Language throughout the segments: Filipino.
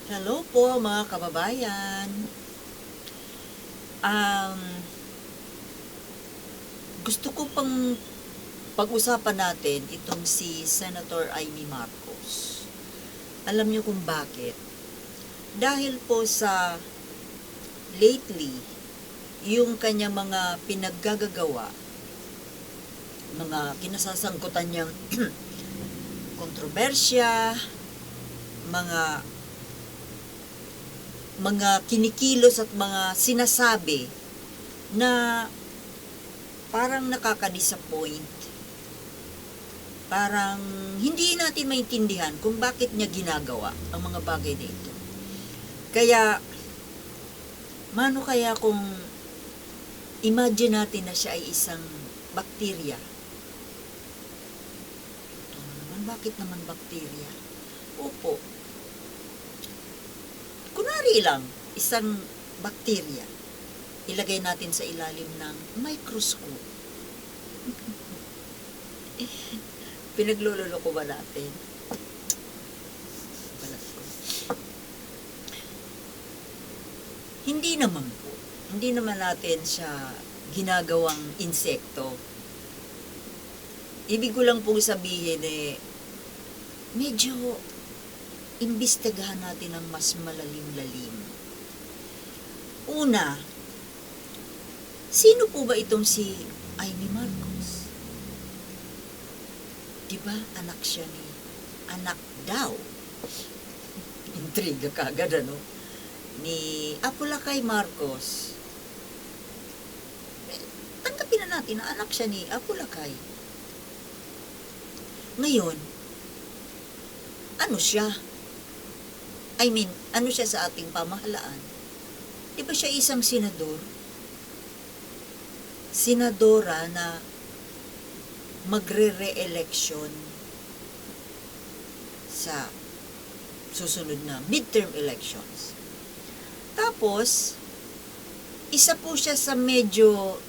Hello po mga kababayan. Um, Gusto ko pang pag-usapan natin itong si Senator Amy Marcos. Alam niyo kung bakit? Dahil po sa lately, yung kanyang mga pinaggagawa, mga kinasasangkutan niyang kontrobersya, mga kinikilos at mga sinasabi na parang nakaka-disappoint. Parang hindi natin maintindihan kung bakit niya ginagawa ang mga bagay na ito. Kaya, mano kaya kung imagine natin na siya ay isang bakterya. Bakit naman bakterya? Opo. Kunwari lang, isang bakterya. Ilagay natin sa ilalim ng microscope. Pinaglulolo ko ba natin? Balat ko. Hindi naman po. Hindi naman natin siya ginagawang insekto. Ibig ko lang pong sabihin medyo imbestigahan natin ng mas malalim-lalim. Una, sino po ba itong si Amy Marcos? Diba, anak siya anak daw. Intriga kagad, ano? Ni Apulacay Marcos. Tanggapin na natin na anak siya ni Apulacay. Ngayon, ano siya? Ano siya sa ating pamahalaan? Di ba siya isang senador? Senadora na magre-re-election sa susunod na midterm elections. Tapos, isa po siya sa medyo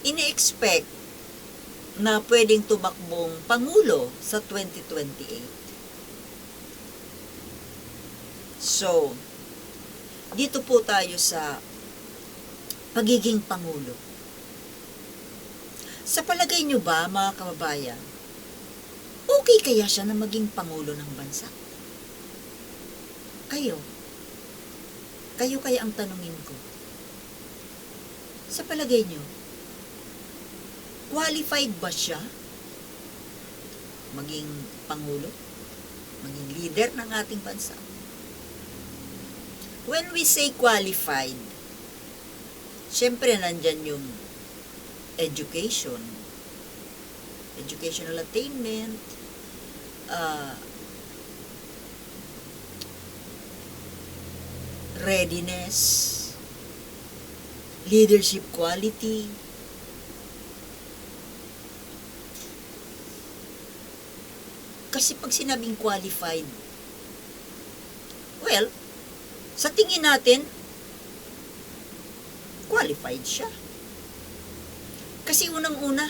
ini-expect na pwedeng tumakbong pangulo sa 2028. So, dito po tayo sa pagiging pangulo. Sa palagay nyo ba, mga kababayan, okay kaya siya na maging pangulo ng bansa? Kayo kaya ang tanungin ko. Sa palagay nyo, qualified ba siya maging pangulo? Maging leader ng ating bansa? When we say qualified, syempre nandyan yung educational attainment, readiness, leadership quality. Kasi pag sinabing qualified, well, sa tingin natin, qualified siya. Kasi unang-una,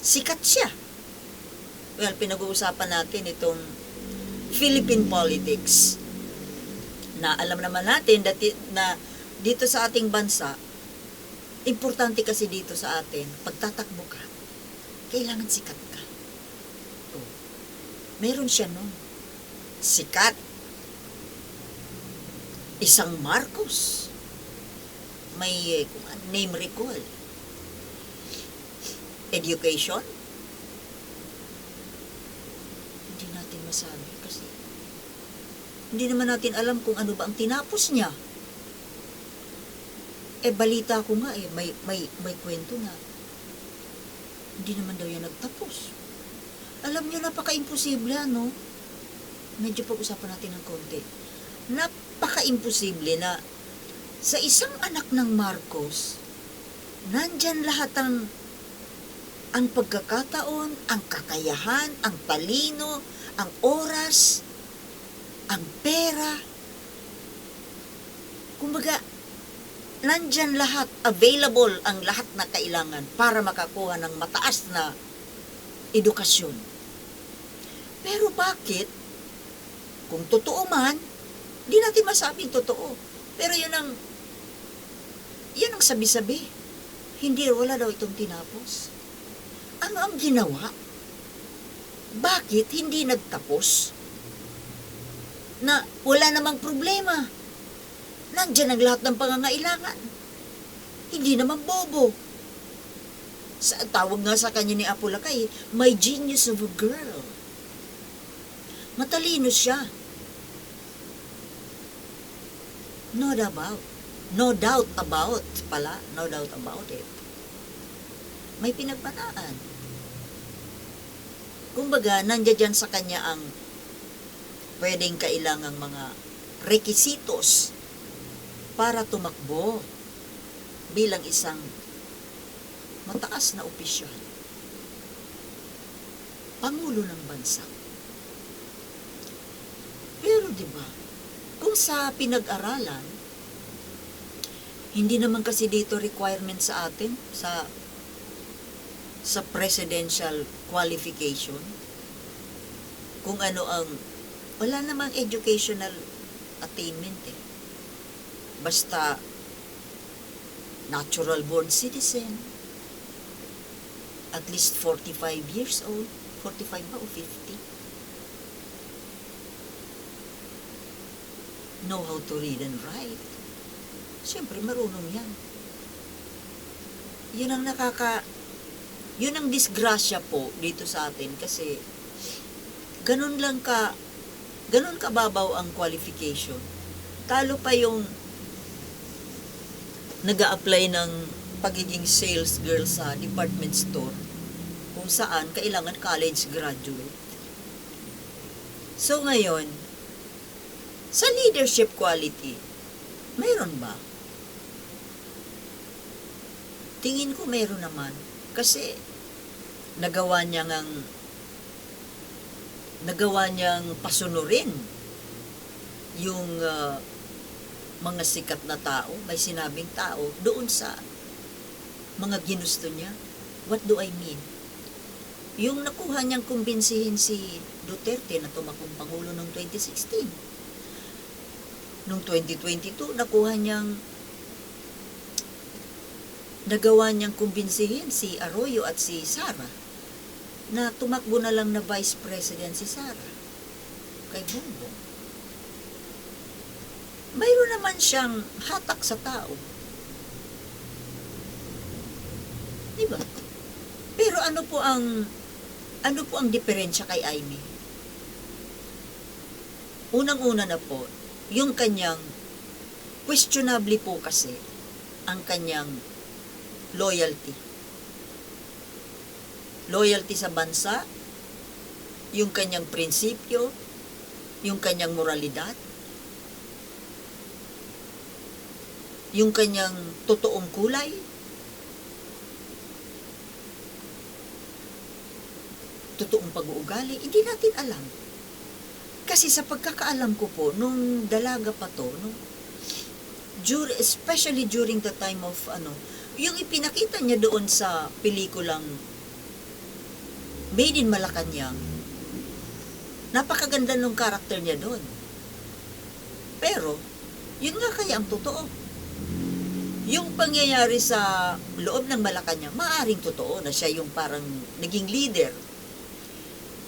sikat siya. Well, pinag-uusapan natin itong Philippine politics. Na alam naman natin na dito sa ating bansa, importante kasi dito sa atin, pagtatakbo ka, kailangan sikat ka. Oh, meron siya nun. Sikat. Isang Marcos. May name recall. Education? Hindi natin masabi kasi hindi naman natin alam kung ano ba ang tinapos niya. Balita ko nga may kwento na hindi naman daw yan nagtapos. Alam niyo, napaka-imposible, ano? Medyo pag-usapan natin ng konti. Napaka-imposible na sa isang anak ng Marcos, nandyan lahat ang pagkakataon, ang kakayahan, ang talino, ang oras, ang pera. Kumbaga, nandyan lahat, available ang lahat na kailangan para makakuha ng mataas na edukasyon. Pero bakit? Kung totoo man, di natin masabing totoo. Pero yan ang sabi-sabi. Hindi, wala daw itong tinapos. Ano ang ginawa? Bakit hindi nagtapos? Na wala namang problema. Nandiyan ang lahat ng pangangailangan. Hindi naman bobo. Tawag nga sa kanya ni Apulakay, my genius of a girl. Matalino siya. No doubt about it. May pinagbanaan. Kumbaga, nandiyan dyan sa kanya ang pwedeng kailangang mga rekisitos para tumakbo bilang isang mataas na opisyal. Pangulo ng bansa. Pero di ba, kung sa pinag-aralan, hindi naman kasi dito requirement sa atin sa presidential qualification kung ano ang wala namang educational attainment basta natural born citizen, at least 45 years old, 45 ba o 50, know how to read and write. Siyempre marunong yan. Yun ang disgrasya po dito sa atin kasi ganun kababaw ang qualification. Talo pa yung nag-a-apply ng pagiging sales girl sa department store kung saan kailangan college graduate. So ngayon, sa leadership quality, mayroon ba? Tingin ko mayroon naman. Kasi nagawa niyang pasunurin yung mga sikat na tao, may sinabing tao, doon sa mga ginusto niya. What do I mean? Yung nakuha niyang kumbinsihin si Duterte na tumakbong Pangulo noong 2016. Noong 2022, nagawa niyang kumbinsihin si Arroyo at si Sara na tumakbo na lang na Vice President si Sara kay Bongbong. Mayroon naman siyang hatak sa tao. Diba? Pero ano po ang diferensya kay Amy? Unang-una na po, yung kanyang questionably po kasi ang kanyang loyalty. Loyalty sa bansa, yung kanyang prinsipyo, yung kanyang moralidad, yung kanyang totoong kulay, totoong pag-uugali, hindi natin alam. Kasi sa pagkakaalam ko po, nung dalaga pa to, especially during the time of, yung ipinakita niya doon sa pelikulang Made in Malacanang, napakaganda nung karakter niya doon. Pero, yun nga kaya ang totoo. Yung pangyayari sa loob ng Malacanang, maaaring totoo na siya yung parang naging leader.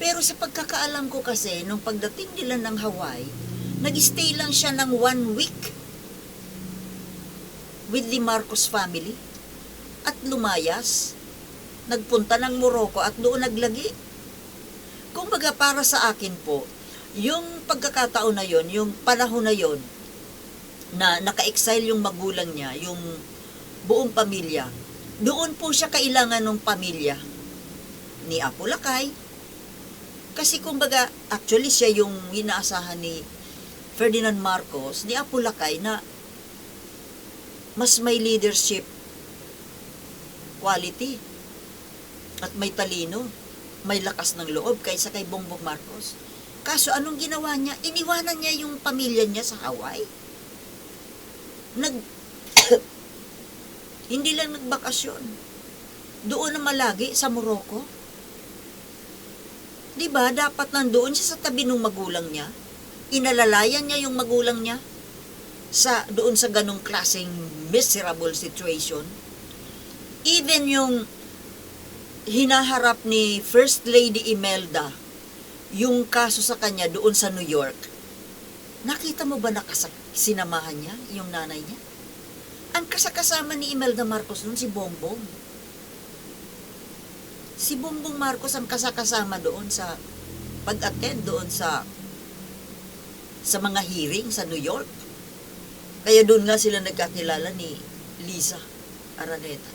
Pero sa pagkakaalam ko kasi, nung pagdating nila ng Hawaii, nag-stay lang siya ng 1 week with the Marcos family at lumayas, nagpunta ng Morocco at doon naglagi. Kumbaga para sa akin po, yung pagkakataon na yon, yung panahon na yon, na naka-exile yung magulang niya, yung buong pamilya, doon po siya kailangan ng pamilya ni Apulakay. Kasi kumbaga, actually siya yung inaasahan ni Ferdinand Marcos, ni Apulakay na mas may leadership quality at may talino, may lakas ng loob kaysa kay Bongbong Marcos. Kaso anong ginawa niya? Iniwanan niya yung pamilya niya sa Hawaii. Hindi lang nagbakasyon. Doon na malagi sa Morocco. Di ba, dapat nandoon siya sa tabi ng magulang niya. Inalalayan niya yung magulang niya doon sa ganong klaseng miserable situation. Even yung hinaharap ni First Lady Imelda, yung kaso sa kanya doon sa New York, nakita mo ba sinamahan niya yung nanay niya? Ang kasakasama ni Imelda Marcos noon si Bongbong. Si Bongbong Marcos ang kasakasama doon sa pag-attend doon sa mga hearing sa New York. Kaya doon nga sila nagkakilala ni Liza Araneta.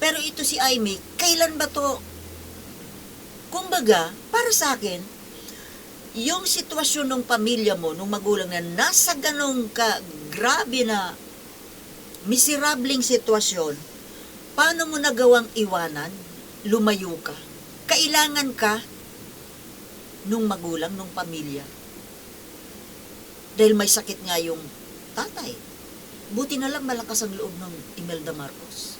Pero ito si Aimee, kailan ba to? Kumbaga, para sa akin, yung sitwasyon ng pamilya mo, ng magulang na nasa ganong grabe na miserableng sitwasyon, paano mo nagawang iwanan, lumayo ka? Kailangan ka nung magulang, nung pamilya. Dahil may sakit nga yung tatay. Buti na lang malakas ang loob ng Imelda Marcos.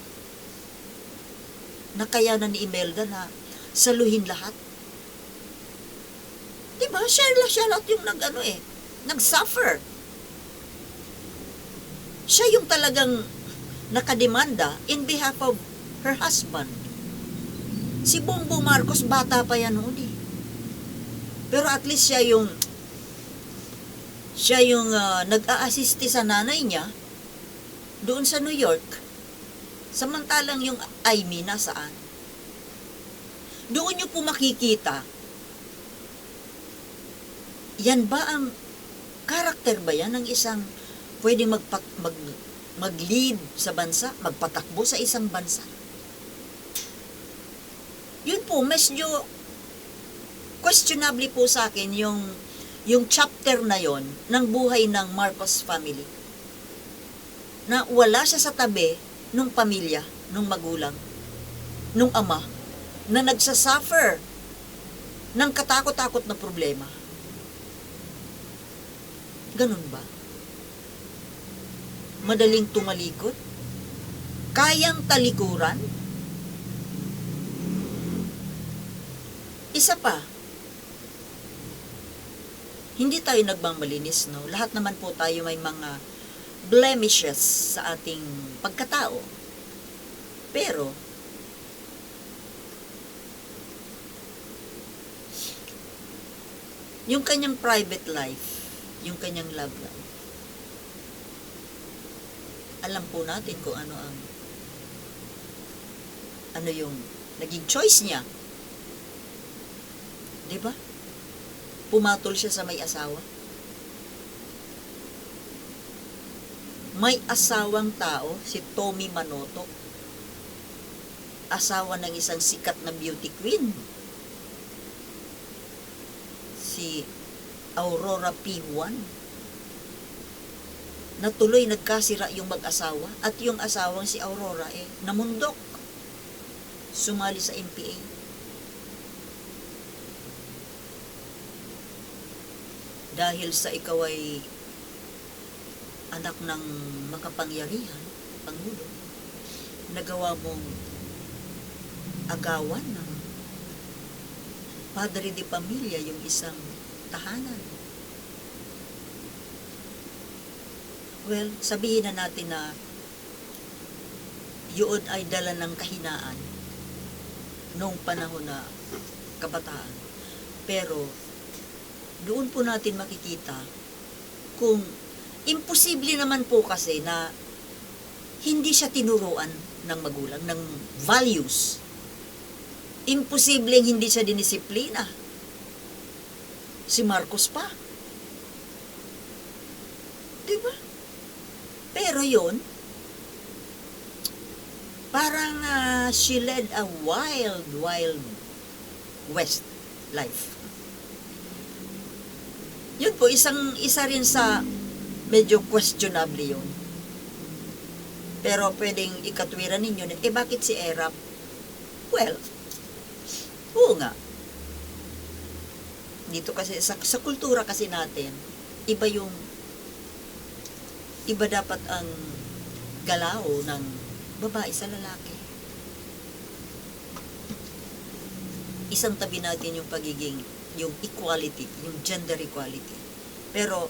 Nakayanan ni Imelda na saluhin lahat. Diba? Siya lahat yung nag-suffer. Siya yung talagang nakademanda in behalf of her husband. Si Bongbong Marcos, bata pa yan noon eh. Pero at least siya yung nag-a-assiste sa nanay niya doon sa New York. Samantalang yung Aimee nasaan? Doon nyo po makikita, yan ba ang karakter ba yan ng isang pwedeng mag-lead sa bansa, magpatakbo sa isang bansa? Yun po, medyo questionable po sa akin yung chapter na yon ng buhay ng Marcos family. Na wala siya sa tabi nung pamilya, nung magulang, nung ama, na nagsasuffer ng katakot-takot na problema. Ganun ba? Madaling tumalikod? Kayang talikuran? Isa pa, hindi tayo nagmamalinis, no? Lahat naman po tayo may mga blemishes sa ating pagkatao. Pero, yung kanyang private life, yung kanyang love life, alam po natin kung ano yung naging choice niya. Diba? Pumatol siya sa may asawa. May asawang tao, si Tommy Manotoc. Asawa ng isang sikat na beauty queen. Si Aurora P. Juan. Natuloy nagkasira yung mag-asawa at yung asawang si Aurora namundok. Sumali sa MPA. Dahil sa ikaw ay anak ng makapangyarihan, Pangulo, nagawa mong agawan ng padre de pamilya yung isang tahanan. Well, sabihin na natin na yun ay dala ng kahinaan noong panahon na kabataan. Pero, doon po natin makikita kung imposible naman po kasi na hindi siya tinuruan ng magulang, ng values. Imposible hindi siya dinisiplina. Si Marcos pa. Diba? Pero yun, parang she led a wild west life. Yun po, isa rin sa medyo questionable yun. Pero pwedeng ikatwiran ninyo na, bakit si Erap? Well, oo nga. Dito kasi, sa kultura kasi natin, iba dapat ang galaw ng babae sa lalaki. isang tabi natin yung yung equality, yung gender equality. Pero,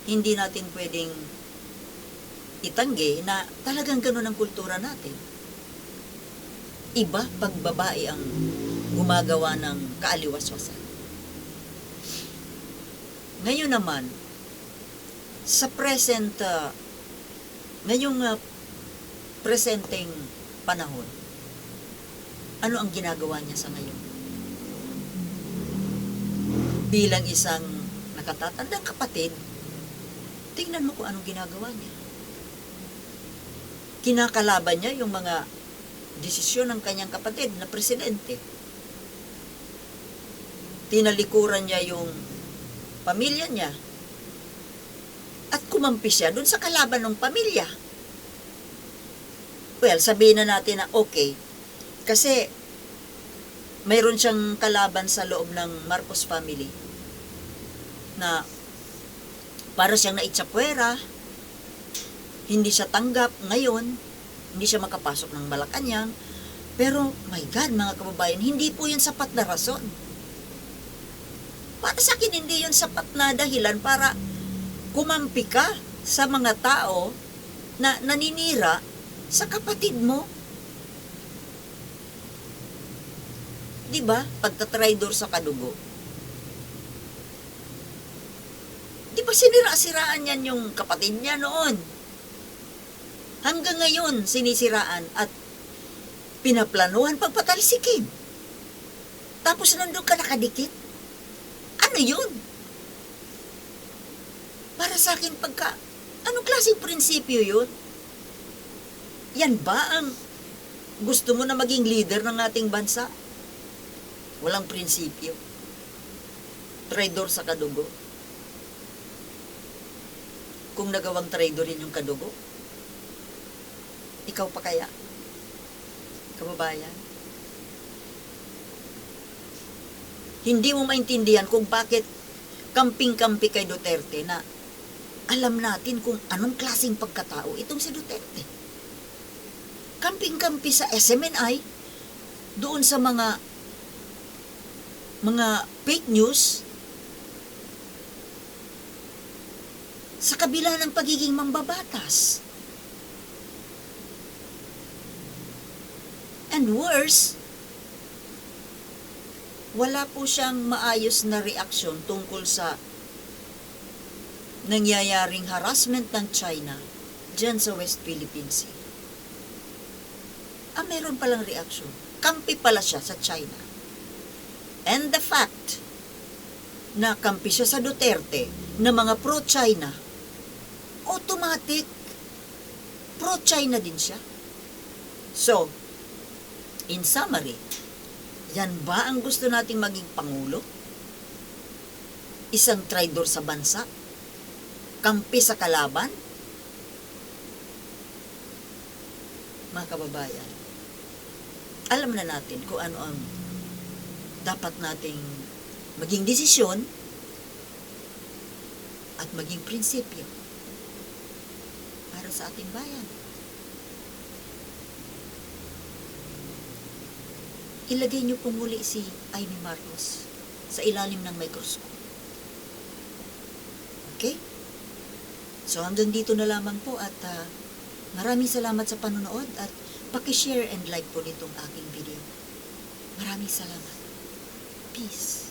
hindi natin pwedeng itanggi na talagang ganun ang kultura natin. Iba pag babae ang gumagawa ng kaaliwaswasan. Ngayon naman, sa ngayong presenteng panahon, ano ang ginagawa niya sa ngayon? Bilang isang nakatatandang kapatid, tingnan mo kung anong ginagawa niya. Kinakalaban niya yung mga desisyon ng kanyang kapatid na presidente. Tinalikuran niya yung pamilya niya. At kumampi siya dun sa kalaban ng pamilya. Well, sabihin na natin na okay. Kasi mayroon siyang kalaban sa loob ng Marcos family na para siyang naitsapwera, hindi siya tanggap ngayon, hindi siya makapasok ng Malacanang. Pero, my God, mga kababayan, hindi po yun sapat na rason. Para sa akin, hindi yun sapat na dahilan para kumampi ka sa mga tao na naninira sa kapatid mo. Diba? Pagtatraidor sa kadugo. Diba sinira-siraan yan yung kapatid niya noon? Hanggang ngayon, sinisiraan at pinaplanuhan pagpatalsikin. Tapos nandun ka nakadikit. Ano yun? Para sa akin, anong klaseng prinsipyo yun? Yan ba ang gusto mo na maging leader ng ating bansa? Walang prinsipyo. Traidor sa kadugo. Kung nagawang traidorin yung kadugo, ikaw pa kaya? Kababayan? Hindi mo maintindihan kung bakit kamping-kampi kay Duterte na alam natin kung anong klaseng pagkatao itong si Duterte. Kamping-kampi sa SMNI, doon sa mga fake news, sa kabila ng pagiging mambabatas. And worse, wala po siyang maayos na reaksyon tungkol sa nangyayaring harassment ng China dyan sa West Philippine Sea. Meron palang reaksyon. Kampi pala siya sa China. And the fact na kampi siya sa Duterte na mga pro-China, automatic pro-China din siya. So, in summary, yan ba ang gusto nating maging pangulo? Isang traidor sa bansa? Kampi sa kalaban? Mga kababayan, alam na natin kung ano ang dapat nating maging desisyon at maging prinsipyo para sa ating bayan. Ilagay niyo po muli si Amy Marcos sa ilalim ng microscope. Okay? So hanggang dito na lamang po at maraming salamat sa panonood at paki-share and like po nitong aking video. Maraming salamat. Peace.